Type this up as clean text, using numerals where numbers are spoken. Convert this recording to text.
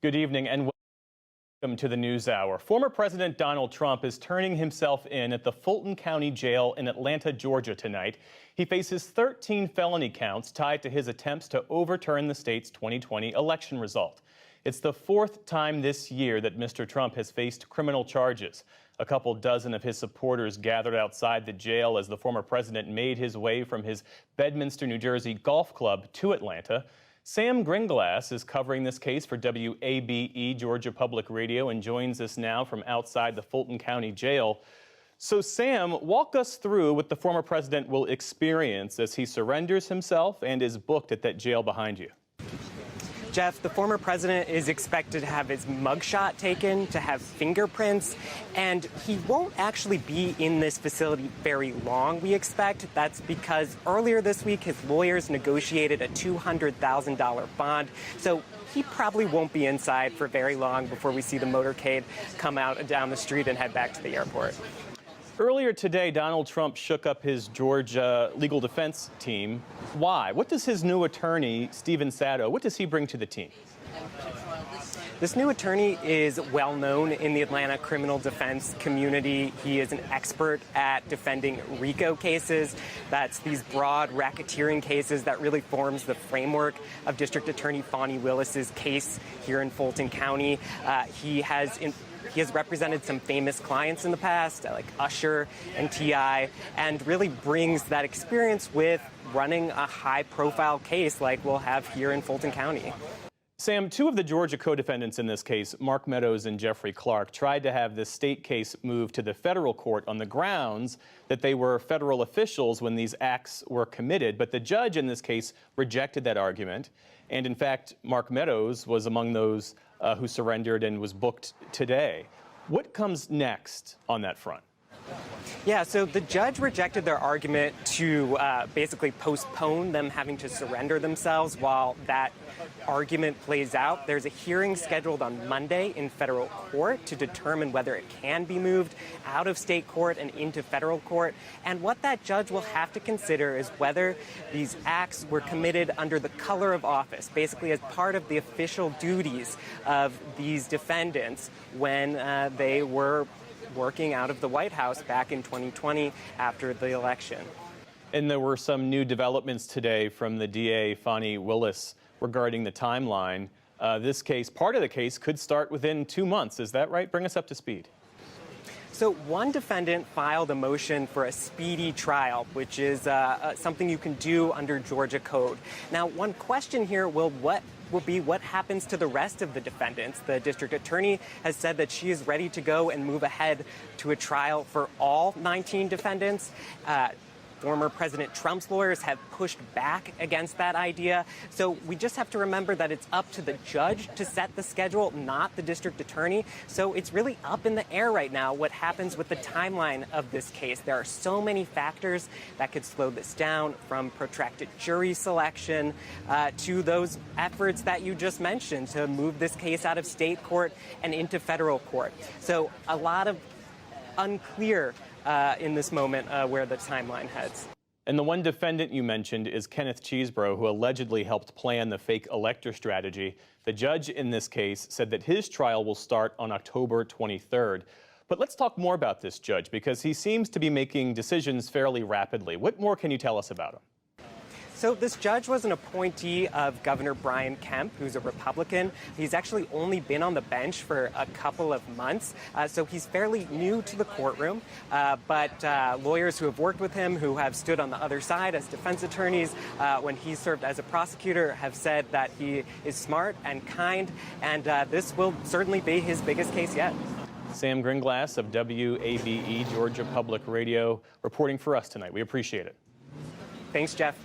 Good evening and welcome to the NewsHour. Former President Donald Trump is turning himself in at the Fulton County Jail in Atlanta, Georgia tonight. He faces 13 felony counts tied to his attempts to overturn the state's 2020 election result. It's the fourth time this year that Mr. Trump has faced criminal charges. A couple dozen of his supporters gathered outside the jail as the former president made his way from his Bedminster, New Jersey golf club to Atlanta. Sam Gringlass is covering this case for WABE Georgia Public Radio and joins us now from outside the Fulton County Jail. So Sam, walk us through what the former president will experience as he surrenders himself and is booked at that jail behind you. Jeff, the former president is expected to have his mugshot taken, to have fingerprints, and he won't actually be in this facility very long, we expect. That's because earlier this week, his lawyers negotiated a $200,000 bond. So he probably won't be inside for very long before we see the motorcade come out and down the street and head back to the airport. Earlier today, Donald Trump shook up his Georgia legal defense team. Why? What does his new attorney, Stephen Sato, what does he bring to the team? This new attorney is well known in the Atlanta criminal defense community. He is an expert at defending RICO cases. That's these broad racketeering cases that really forms the framework of District Attorney Fani Willis's case here in Fulton County. He has represented some famous clients in the past, like Usher and T.I., and really brings that experience with running a high-profile case like we'll have here in Fulton County. Sam, two of the Georgia co-defendants in this case, Mark Meadows and Jeffrey Clark, tried to have this state case moved to the federal court on the grounds that they were federal officials when these acts were committed. But the judge in this case rejected that argument. And in fact, Mark Meadows was among those who surrendered and was booked today. What comes next on that front? Yeah, so the judge rejected their argument to basically postpone them having to surrender themselves while that argument plays out. There's a hearing scheduled on Monday in federal court to determine whether it can be moved out of state court and into federal court. And what that judge will have to consider is whether these acts were committed under the color of office, basically as part of the official duties of these defendants when they were working out of the White House back in 2020 after the election. And there were some new developments today from the DA, Fani Willis, regarding the timeline. This case, part of the case, could start within 2 months. Is that right? Bring us up to speed. So one defendant filed a motion for a speedy trial, which is something you can do under Georgia code. Now, one question here will be what happens to the rest of the defendants. The district attorney has said that she is ready to go and move ahead to a trial for all 19 defendants. Former President Trump's lawyers have pushed back against that idea. So we just have to remember that it's up to the judge to set the schedule, not the district attorney. So it's really up in the air right now what happens with the timeline of this case. There are so many factors that could slow this down, from protracted jury selection to those efforts that you just mentioned to move this case out of state court and into federal court. So a lot of unclear in this moment where the timeline heads. And the one defendant you mentioned is Kenneth Cheesebro, who allegedly helped plan the fake elector strategy. The judge in this case said that his trial will start on October 23rd. But let's talk more about this judge, because he seems to be making decisions fairly rapidly. What more can you tell us about him? So this judge was an appointee of Governor Brian Kemp, who's a Republican. He's actually only been on the bench for a couple of months, so he's fairly new to the courtroom. But lawyers who have worked with him, who have stood on the other side as defense attorneys when he served as a prosecutor, have said that he is smart and kind, and this will certainly be his biggest case yet. Sam Gringlass of WABE Georgia Public Radio reporting for us tonight. We appreciate it. Thanks, Jeff.